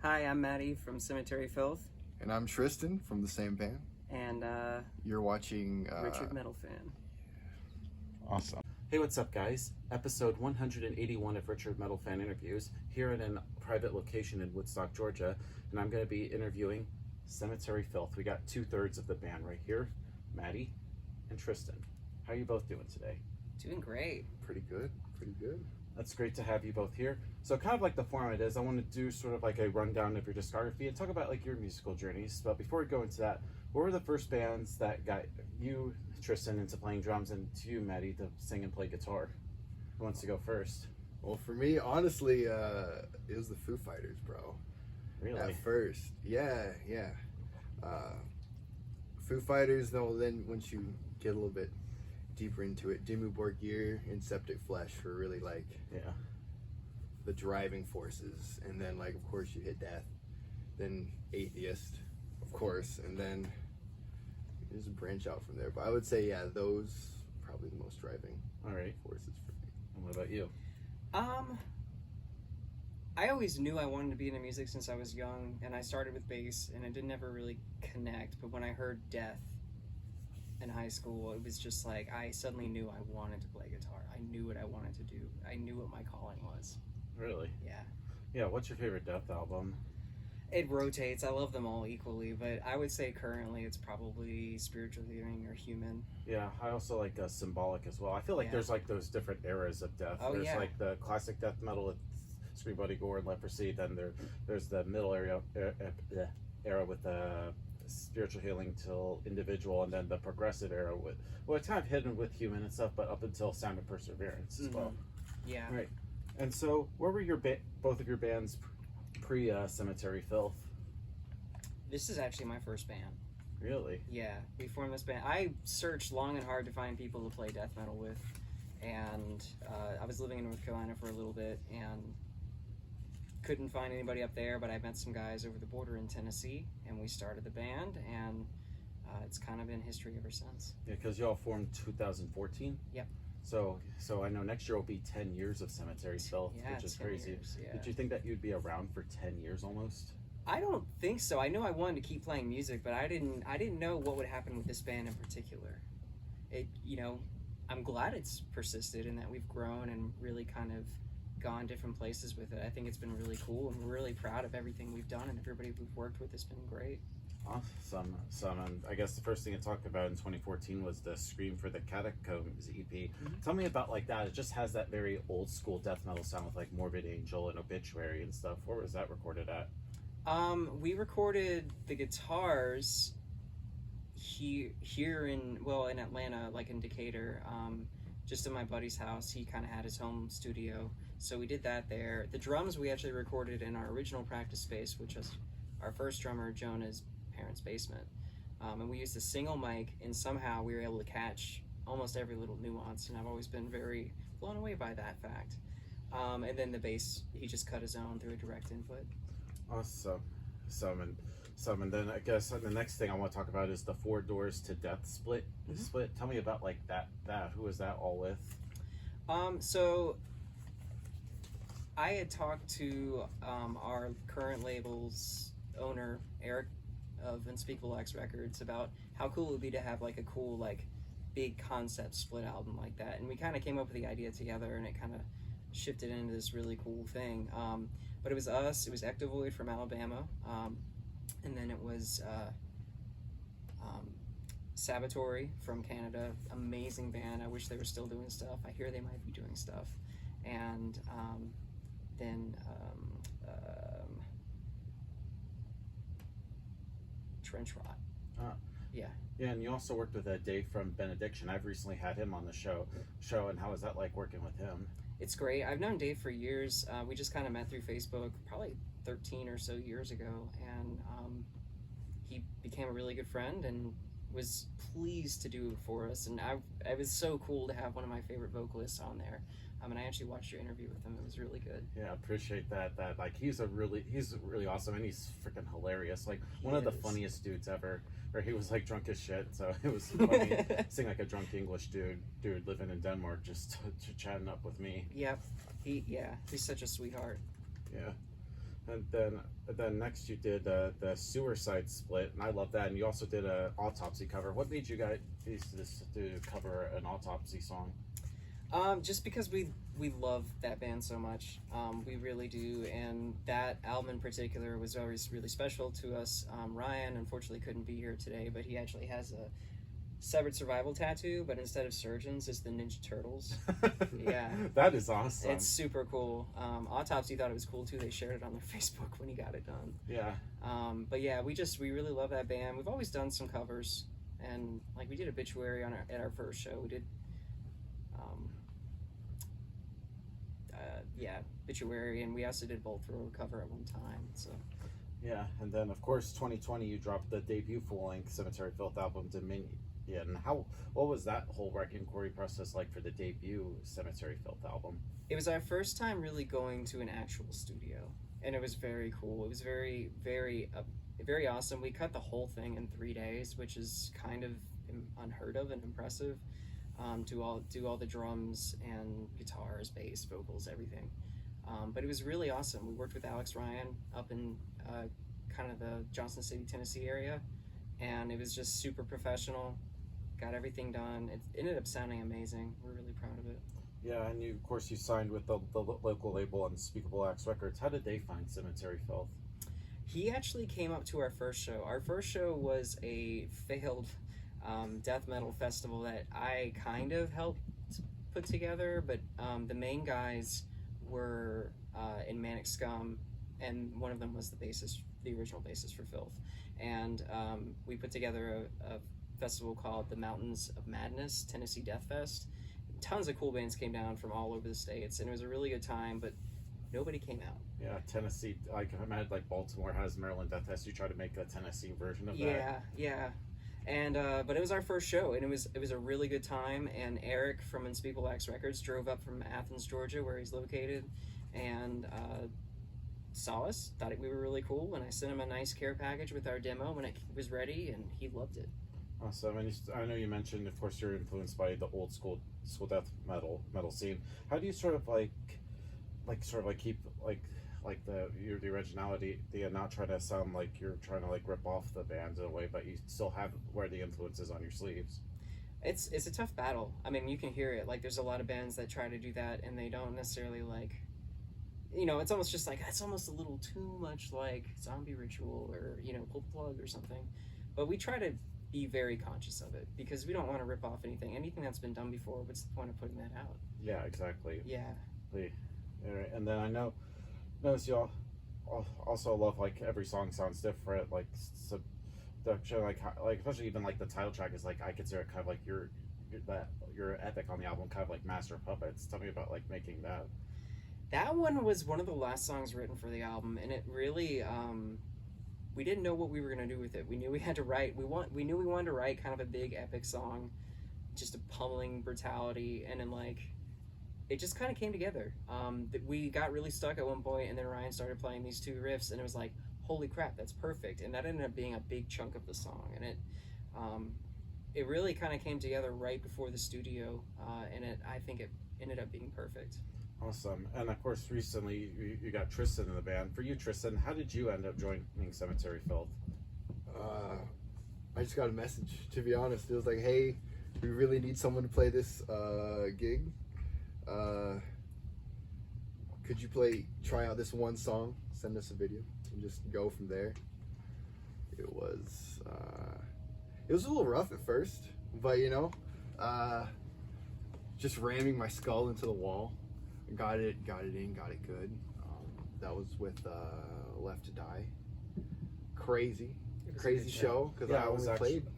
Hi, I'm Maddie from Cemetery Filth. And I'm Tristan from the same band. And you're watching RichardMetalFan. Awesome. Hey, what's up, guys? Episode 181 of Richard Metal Fan Interviews, here at a private location in Woodstock, Georgia, and I'm going to be interviewing Cemetery Filth. We got 2/3 of the band right here, Maddie and Tristan. How are you both doing today? Doing great. Pretty good. That's great to have you both here. So kind of like the format is, I want to do sort of like a rundown of your discography and talk about like your musical journeys. But before we go into that, what were the first bands that got you, Tristan, into playing drums, and to you, Maddie, to sing and play guitar? Who wants to go first? Well, for me, honestly, it was the Foo Fighters, bro. Really? At first. Yeah. Foo Fighters, though, then once you get a little bit deeper into it, Dimmu Borgir and Septic Flesh were really like the driving forces. And then, like, of course, you hit Death, then Atheist, of course, and then there's a branch out from there. But I would say, yeah, those probably the most driving forces for me. And what about you? I always knew I wanted to be into music since I was young, and I started with bass, and it didn't ever really connect. But when I heard Death in high school, it was just like I suddenly knew I wanted to play guitar. I knew what I wanted to do. I knew what my calling was. Really? Yeah. Yeah, what's your favorite Death album? It rotates. I love them all equally, but I would say currently it's probably Spiritual Healing or Human. Yeah, I also like Symbolic as well. I feel like there's like those different eras of Death. Oh, there's yeah. like the classic death metal with Scream Bloody Gore and Leprosy. Then there's the middle era with Spiritual Healing till Individual, and then the progressive era with, well, it's kind of hidden with Human and stuff, but up until Sound of Perseverance as well. Yeah. Right. And so, where were your both of your bands pre Cemetery Filth? This is actually my first band. Really? Yeah, we formed this band. I searched long and hard to find people to play death metal with, and I was living in North Carolina for a little bit and couldn't find anybody up there, but I met some guys over the border in Tennessee, and we started the band, and it's kind of been history ever since. Yeah, because y'all formed 2014? Yep. So I know next year will be 10 years of Cemetery Filth, which is crazy. Years, yeah. Did you think that you'd be around for 10 years almost? I don't think so. I knew I wanted to keep playing music, but I didn't know what would happen with this band in particular. I'm glad it's persisted and that we've grown and really kind of gone different places with it. I think it's been really cool, and we're really proud of everything we've done, and everybody we've worked with has been great. Awesome. And I guess the first thing to talk about in 2014 was the Scream for the Catacombs EP. Mm-hmm. Tell me about like that. It just has that very old school death metal sound with like Morbid Angel and Obituary and stuff. Where was that recorded at? We recorded the guitars here in Atlanta, like in Decatur, just in my buddy's house. He kind of had his home studio, so we did that there. The drums we actually recorded in our original practice space, which was our first drummer Jonah's parents' basement, and we used a single mic, and somehow we were able to catch almost every little nuance, and I've always been very blown away by that fact. And then the bass, he just cut his own through a direct input. Awesome. And then I guess the next thing I want to talk about is the Four Doors to Death split. Tell me about like that. Who was that all with? So I had talked to our current label's owner, Eric of Unspeakable X Records, about how cool it would be to have like a cool like big concept split album like that, and we kind of came up with the idea together, and it kind of shifted into this really cool thing. But it was us, it was Ectovoid from Alabama, and then it was Sabotory from Canada, amazing band. I wish they were still doing stuff. I hear they might be doing stuff. And then Trench Rot. Yeah, and you also worked with Dave from Benediction. I've recently had him on the show, and how was that like working with him? It's great. I've known Dave for years. We just kind of met through Facebook probably 13 or so years ago, and he became a really good friend and was pleased to do it for us. And it was so cool to have one of my favorite vocalists on there. And I actually watched your interview with him. It was really good. Yeah, I appreciate that. Like he's really awesome, and he's freaking hilarious. Like one of the funniest dudes ever. Where he was like drunk as shit, so it was funny seeing like a drunk English dude living in Denmark just chatting up with me. Yep, he's such a sweetheart. Yeah. And then next you did the Sewer Side split, and I love that. And you also did a Autopsy cover. What made you guys to cover an Autopsy song? Just because we love that band so much, we really do, and that album in particular was always really special to us. Ryan unfortunately couldn't be here today, but he actually has a Severed Survival tattoo, but instead of surgeons, it's the Ninja Turtles. Yeah, that is awesome. It's super cool. Autopsy thought it was cool too. They shared it on their Facebook when he got it done. Yeah. But yeah, we really love that band. We've always done some covers, and like we did Obituary at our first show. We did. Obituary, and we also did Bolt Thrower cover at one time. So. Yeah, and then of course 2020 you dropped the debut full-length Cemetery Filth album Dominion. What was that whole recording process like for the debut Cemetery Filth album? It was our first time really going to an actual studio, and it was very cool. It was very, very, very awesome. We cut the whole thing in 3 days, which is kind of unheard of and impressive. Do all the drums and guitars, bass, vocals, everything. But it was really awesome. We worked with Alex Ryan up in kind of the Johnson City, Tennessee area, and it was just super professional. Got everything done. It ended up sounding amazing. We're really proud of it. Yeah, and of course you signed with the local label Unspeakable Acts Records. How did they find Cemetery Filth? He actually came up to our first show. Our first show was a failed death metal festival that I kind of helped put together, but the main guys were in Manic Scum, and one of them was the original bassist for Filth. And we put together a festival called the Mountains of Madness Tennessee Death Fest. Tons of cool bands came down from all over the states, and it was a really good time, but nobody came out. Yeah, Tennessee, like I imagine like Baltimore has Maryland Death Fest. You try to make a Tennessee version of that. Yeah. And but it was our first show, and it was a really good time. And Eric from Unspeakable Acts Records drove up from Athens, Georgia, where he's located, and saw us, thought we were really cool, and I sent him a nice care package with our demo when it was ready, and he loved it. Awesome. And I know you mentioned, of course, you're influenced by the old school death metal scene. How do you sort of keep the originality, not try to sound like you're trying to rip off the bands in a way, but you still have wear the influences on your sleeves? It's a tough battle. I mean, you can hear it. Like, there's a lot of bands that try to do that, and they don't necessarily it's almost just it's almost a little too much like Zombie Ritual or Pull the Plug or something. But we try to be very conscious of it because we don't want to rip off anything that's been done before. What's the point of putting that out? Yeah, exactly. Yeah. And then I notice you also love every song sounds different, especially even the title track is I consider it kind of your epic on the album, kind of like Master of Puppets. Tell me about making that. That one was one of the last songs written for the album, and it really we didn't know what we were going to do with it. We knew we had to write. We knew we wanted to write kind of a big epic song, just a pummeling brutality, and then it just kind of came together. We got really stuck at one point, and then Ryan started playing these two riffs, and it was like, holy crap, that's perfect. And that ended up being a big chunk of the song, and it really kind of came together right before the studio, and I think it ended up being perfect. Awesome. And of course, recently you got Tristan in the band. For you, Tristan, how did you end up joining Cemetery Filth? I just got a message, to be honest. It was like, hey, we really need someone to play this gig. Could you try out this one song, send us a video, and just go from there? It was a little rough at first, but just ramming my skull into the wall. Got it in, got it good. That was with Left to Die. Crazy show, because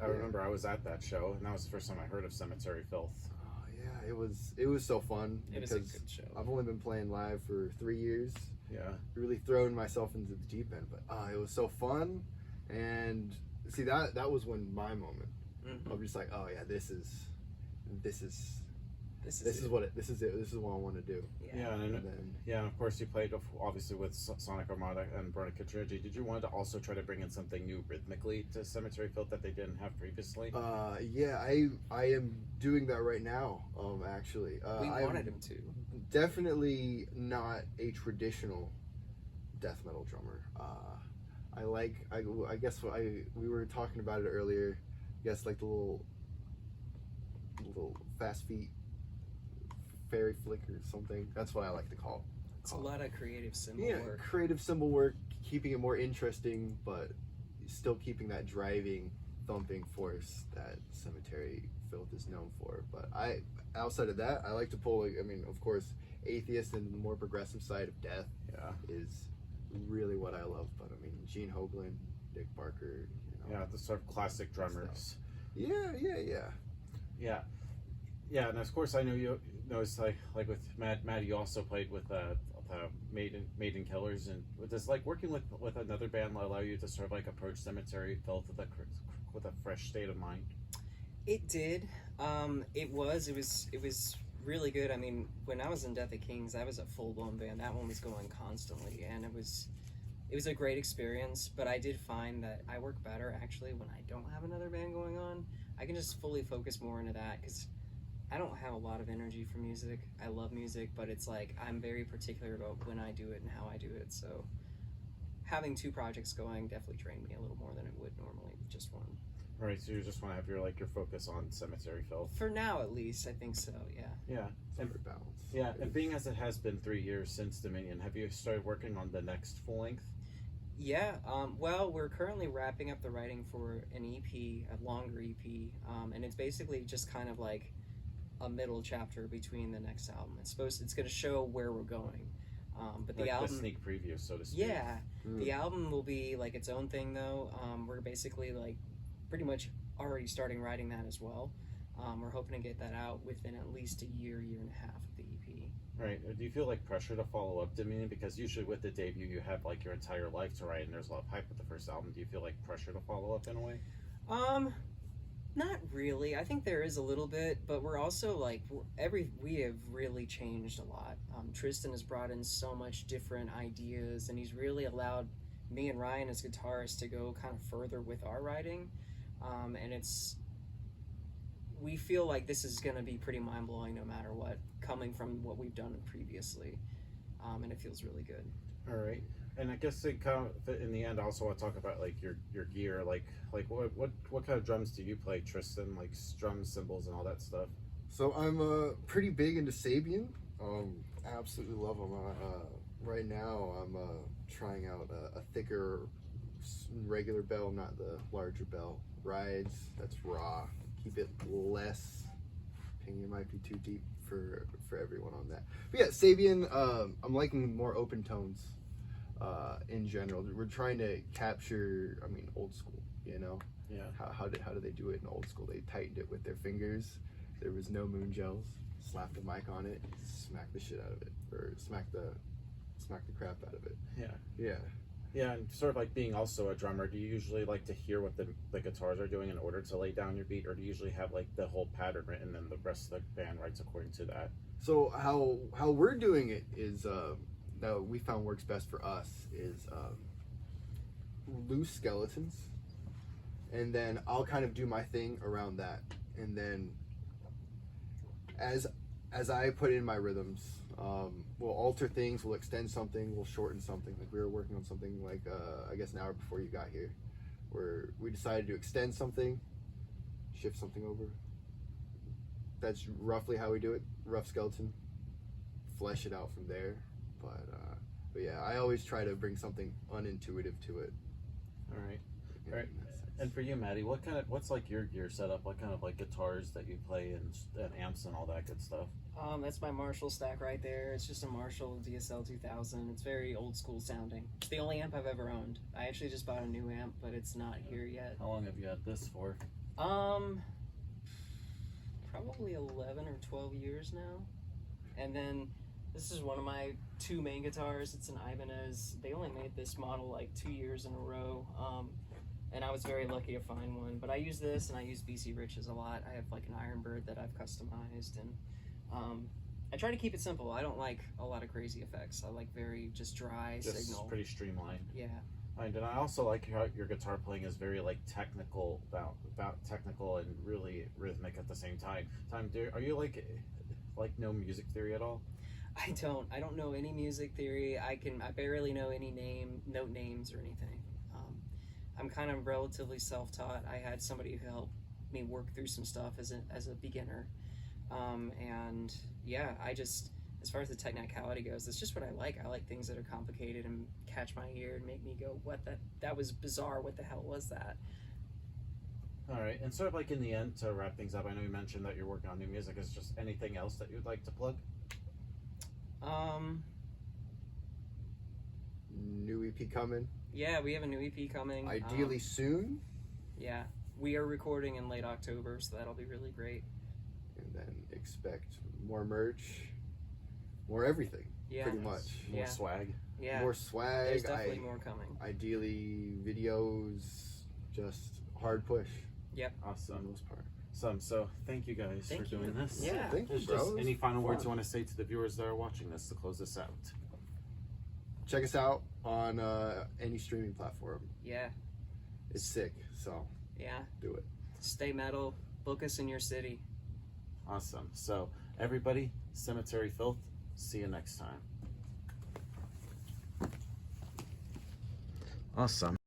I remember I was at that show, and that was the first time I heard of Cemetery Filth. Yeah, it was so fun. It was a good show. I've only been playing live for 3 years. Yeah. Really throwing myself into the deep end, but it was so fun. And see, that was my moment. Mm-hmm. I'm just like, oh yeah, this is it. This is what I want to do. Yeah, and of course you played obviously with Sonic Armada and Veronica Trilogy. Did you want to also try to bring in something new rhythmically to Cemetery Filth that they didn't have previously? Yeah, I am doing that right now. Actually, we wanted him to. Definitely not a traditional death metal drummer. I guess we were talking about it earlier. I guess like the little fast feet fairy flick or something. That's what I like to call. It's a lot of creative symbol work. Creative symbol work, keeping it more interesting, but still keeping that driving, thumping force that Cemetery Filth is known for. But outside of that, I like to pull. I mean, of course, atheist and the more progressive side of death is really what I love. But I mean, Gene Hoglan, Dick Barker, the sort of classic drummers. Yeah, and of course I know you notice like with Matt, you also played with Maiden Killers, and does like working with another band allow you to sort of like approach Cemetery Filth with a fresh state of mind? It did. It was really good. I mean, when I was in Death of Kings, I was a full-blown band. That one was going constantly, and it was a great experience. But I did find that I work better actually when I don't have another band going on. I can just fully focus more into that because I don't have a lot of energy for music. I love music, but it's like I'm very particular about when I do it and how I do it. So having two projects going definitely trained me a little more than it would normally with just one. Right, so you just want to have your focus on Cemetery Filth. For now, at least, I think so. Yeah. Yeah. And balance. Yeah, and being as it has been 3 years since Dominion, have you started working on the next full length? Yeah. Well, we're currently wrapping up the writing for an EP, a longer EP, and it's basically just kind of like a middle chapter between the next album. It's going to show where we're going. But like the album, the sneak preview, so to speak. Yeah. The album will be like its own thing, though. We're basically like pretty much already starting writing that as well. We're hoping to get that out within at least a year and a half of the EP. Right. Do you feel like pressure to follow up Dominion? Because usually with the debut, you have like your entire life to write, and there's a lot of hype with the first album. Do you feel like pressure to follow up in a way? Not really. I think there is a little bit, but we're also like we have really changed a lot. Tristan has brought in so much different ideas, and he's really allowed me and Ryan as guitarists to go kind of further with our writing. And we feel like this is going to be pretty mind-blowing no matter what, coming from what we've done previously, and it feels really good. All right, and I guess it kind of, in the end, I also want to talk about like your gear, like what kind of drums do you play, Tristan? Like drums, cymbals, and all that stuff. So I'm pretty big into Sabian. I absolutely love them. Right now I'm trying out a thicker regular bell, not the larger bell. Rides, that's raw. Keep it less. Opinion might be too deep for everyone on that. But yeah, Sabian, I'm liking more open tones in general. We're trying to capture, old school, Yeah. How did they do it in old school? They tightened it with their fingers. There was no moon gels. Slapped a mic on it, smack the shit out of it, or smack the crap out of it. Yeah. Yeah, and sort of like being also a drummer, do you usually like to hear what the guitars are doing in order to lay down your beat, or do you usually have like the whole pattern written and the rest of the band writes according to that? So how we're doing it is that we found works best for us is loose skeletons, and then I'll kind of do my thing around that, and then as I put in my rhythms, we'll alter things, we'll extend something, we'll shorten something. Like we were working on something like I guess an hour before you got here, where we decided to extend something, shift something over. That's roughly how we do it. Rough skeleton, flesh it out from there. But yeah, I always try to bring something unintuitive to it. All right. Right. And for you, Maddie, what's like your gear setup? What kind of like guitars that you play and amps and all that good stuff? That's my Marshall stack right there. It's just a Marshall DSL 2000. It's very old school sounding. It's the only amp I've ever owned. I actually just bought a new amp, but it's not here yet. How long have you had this for? Probably 11 or 12 years now. And then this is one of my two main guitars. It's an Ibanez. They only made this model like 2 years in a row. And I was very lucky to find one. But I use this, and I use BC Rich's a lot. I have like an Ironbird that I've customized, and I try to keep it simple. I don't like a lot of crazy effects. I like very just dry signal. Pretty streamlined. Yeah. And I also like how your guitar playing is very like technical, about technical and really rhythmic at the same time. Are you like no music theory at all? I don't know any music theory. I barely know any note names or anything. I'm kind of relatively self-taught. I had somebody who helped me work through some stuff as a beginner. And yeah, as far as the technicality goes, that's just what I like. I like things that are complicated and catch my ear and make me go, that was bizarre. What the hell was that? All right, and sort of like in the end, to wrap things up, I know you mentioned that you're working on new music. Is just anything else that you'd like to plug? New EP coming. Yeah, we have a new EP coming. Ideally soon. Yeah, we are recording in late October, so that'll be really great. And then expect more merch, more everything. Yeah, pretty much. More swag. Yeah, More swag. There's definitely more coming. Ideally videos, just hard push. Yep. Awesome. For the most part. So thank you guys for doing this. Yeah. Thank you, Just bro. any final words Fun. you want to say to the viewers that are watching this to close this out? Check us out on any streaming platform. Yeah. It's sick, so Yeah. do it. Stay metal. Book us in your city. Awesome. So everybody, Cemetery Filth. See you next time. Awesome.